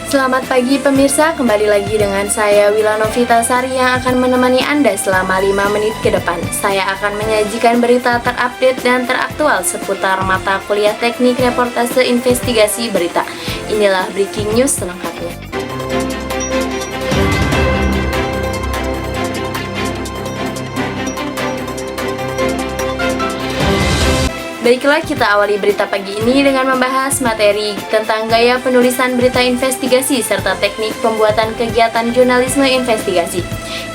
Selamat pagi pemirsa, kembali lagi dengan saya Wila Novita Sari yang akan menemani Anda selama 5 menit ke depan. Saya akan menyajikan berita terupdate dan teraktual seputar mata kuliah teknik reportase investigasi berita. Inilah breaking news selengkapnya. Baiklah, kita awali berita pagi ini dengan membahas materi tentang gaya penulisan berita investigasi serta teknik pembuatan kegiatan jurnalisme investigasi.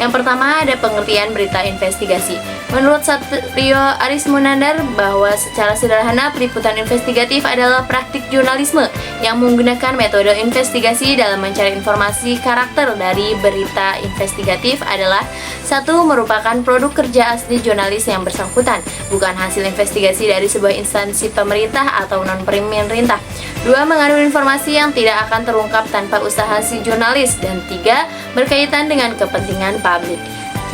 Yang pertama ada pengertian berita investigasi. Menurut Satrio Arismunandar bahwa secara sederhana peliputan investigatif adalah praktik jurnalisme yang menggunakan metode investigasi dalam mencari informasi. Karakter dari berita investigatif adalah: 1. Merupakan produk kerja asli jurnalis yang bersangkutan, bukan hasil investigasi dari sebuah instansi pemerintah atau non-pemerintah. 2. Mengandung informasi yang tidak akan terungkap tanpa usaha si jurnalis. Dan 3. Berkaitan dengan kepentingan publik.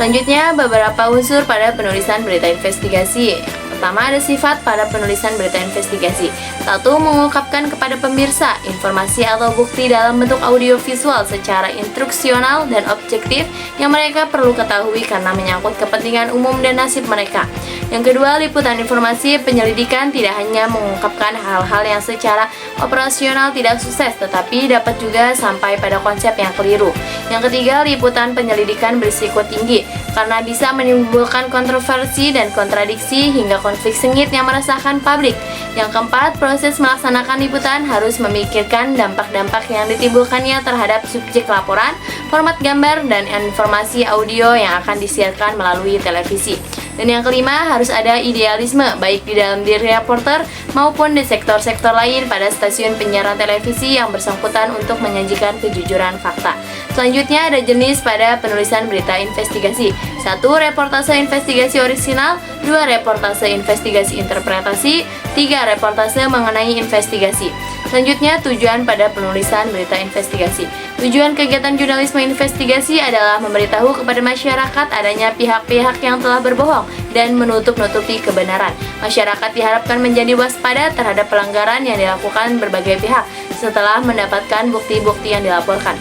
Selanjutnya, beberapa unsur pada penulisan berita investigasi. Pertama, ada sifat pada penulisan berita investigasi. 1. Mengungkapkan kepada pemirsa informasi atau bukti dalam bentuk audiovisual secara instruksional dan objektif yang mereka perlu ketahui karena menyangkut kepentingan umum dan nasib mereka. Yang kedua, liputan informasi penyelidikan tidak hanya mengungkapkan hal-hal yang secara operasional tidak sukses, tetapi dapat juga sampai pada konsep yang keliru. Yang ketiga, liputan penyelidikan berisiko tinggi karena bisa menimbulkan kontroversi dan kontradiksi hingga konflik sengit yang meresahkan publik. Yang keempat, proses melaksanakan liputan harus memikirkan dampak-dampak yang ditimbulkannya terhadap subjek laporan, format gambar, dan informasi audio yang akan disiarkan melalui televisi. Dan yang kelima, harus ada idealisme baik di dalam diri reporter maupun di sektor-sektor lain pada stasiun penyiaran televisi yang bersangkutan untuk menyajikan kejujuran fakta. Selanjutnya ada jenis pada penulisan berita investigasi. 1. Reportase investigasi orisinal. 2. Reportase investigasi interpretasi. 3. Reportase mengenai investigasi. Selanjutnya, tujuan pada penulisan berita investigasi. Tujuan kegiatan jurnalisme investigasi adalah memberitahu kepada masyarakat adanya pihak-pihak yang telah berbohong dan menutup-nutupi kebenaran. Masyarakat diharapkan menjadi waspada terhadap pelanggaran yang dilakukan berbagai pihak setelah mendapatkan bukti-bukti yang dilaporkan.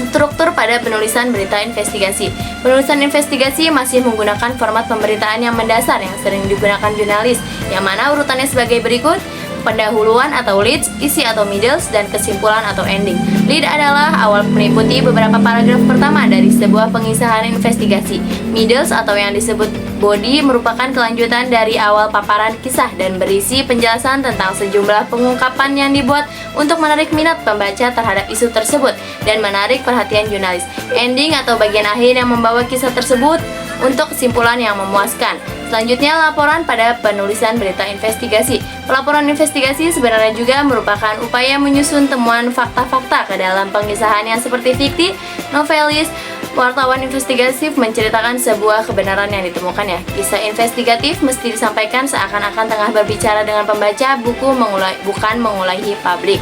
Struktur pada penulisan berita investigasi. Penulisan investigasi masih menggunakan format pemberitaan yang mendasar yang sering digunakan jurnalis, yang mana urutannya sebagai berikut: pendahuluan atau leads, isi atau middles, dan kesimpulan atau ending. Lead adalah awal meliputi beberapa paragraf pertama dari sebuah pengisahan investigasi. Middles atau yang disebut body merupakan kelanjutan dari awal paparan kisah dan berisi penjelasan tentang sejumlah pengungkapan yang dibuat untuk menarik minat pembaca terhadap isu tersebut dan menarik perhatian jurnalis. Ending atau bagian akhir yang membawa kisah tersebut untuk kesimpulan yang memuaskan. Selanjutnya, laporan pada penulisan berita investigasi. Pelaporan investigasi sebenarnya juga merupakan upaya menyusun temuan fakta-fakta ke dalam pengisahan yang seperti fiktif, novelis. Wartawan investigatif menceritakan sebuah kebenaran yang ditemukannya. Kisah investigatif mesti disampaikan seakan-akan tengah berbicara dengan pembaca, bukan mengulahi publik.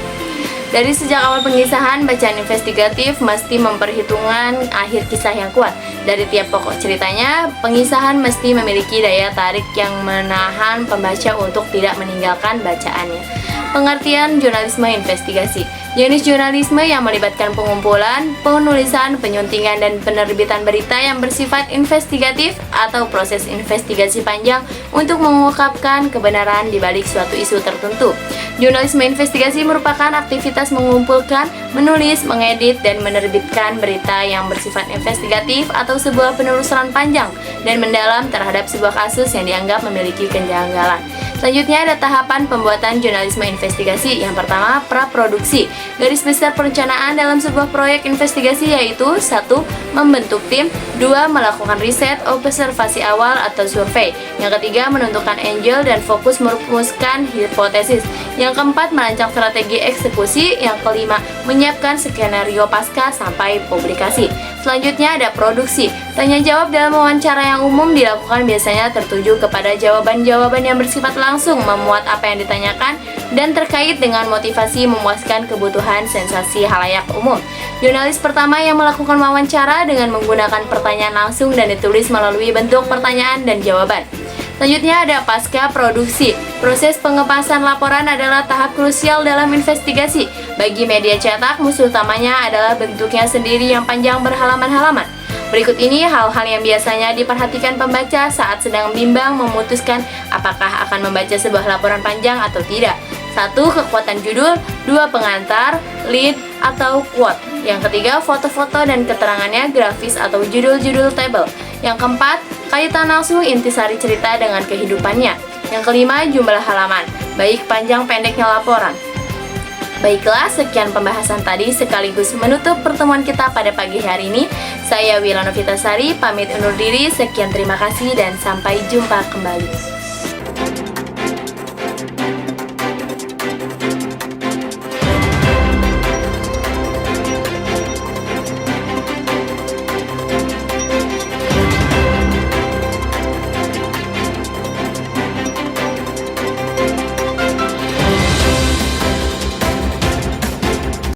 Dari sejak awal pengisahan, bacaan investigatif mesti memperhitungkan akhir kisah yang kuat. Dari tiap pokok ceritanya, pengisahan mesti memiliki daya tarik yang menahan pembaca untuk tidak meninggalkan bacaannya. Pengertian jurnalisme investigasi. Jenis jurnalisme yang melibatkan pengumpulan, penulisan, penyuntingan, dan penerbitan berita yang bersifat investigatif atau proses investigasi panjang untuk mengungkapkan kebenaran di balik suatu isu tertentu. Jurnalisme investigasi merupakan aktivitas mengumpulkan, menulis, mengedit, dan menerbitkan berita yang bersifat investigatif atau sebuah penelusuran panjang dan mendalam terhadap sebuah kasus yang dianggap memiliki kejanggalan. Selanjutnya ada tahapan pembuatan jurnalisme investigasi. Yang pertama, praproduksi. Garis besar perencanaan dalam sebuah proyek investigasi yaitu: 1. Membentuk tim. 2. Melakukan riset, observasi awal atau survei. Yang ketiga, menentukan angel dan fokus merumuskan hipotesis. Yang keempat, merancang strategi eksekusi. Yang kelima, menyiapkan skenario pasca sampai publikasi. Selanjutnya ada produksi. Tanya jawab dalam wawancara yang umum dilakukan biasanya tertuju kepada jawaban-jawaban yang bersifat langsung, memuat apa yang ditanyakan, dan terkait dengan motivasi memuaskan kebutuhan sensasi halayak umum. Jurnalis pertama yang melakukan wawancara dengan menggunakan pertanyaan langsung dan ditulis melalui bentuk pertanyaan dan jawaban. Selanjutnya ada pasca produksi. Proses pengepasan laporan adalah tahap krusial dalam investigasi. Bagi media cetak, musuh utamanya adalah bentuknya sendiri yang panjang berhalaman-halaman. Berikut ini hal-hal yang biasanya diperhatikan pembaca saat sedang bimbang memutuskan apakah akan membaca sebuah laporan panjang atau tidak. 1. Kekuatan judul. 2. Pengantar, lead, atau quote. Yang ketiga, foto-foto dan keterangannya, grafis atau judul-judul tabel. Yang keempat, kaitan langsung intisari cerita dengan kehidupannya. Yang kelima, jumlah halaman, baik panjang pendeknya laporan. Baiklah, sekian pembahasan tadi sekaligus menutup pertemuan kita pada pagi hari ini. Saya Wilana Vitasari, pamit undur diri. Sekian, terima kasih dan sampai jumpa kembali.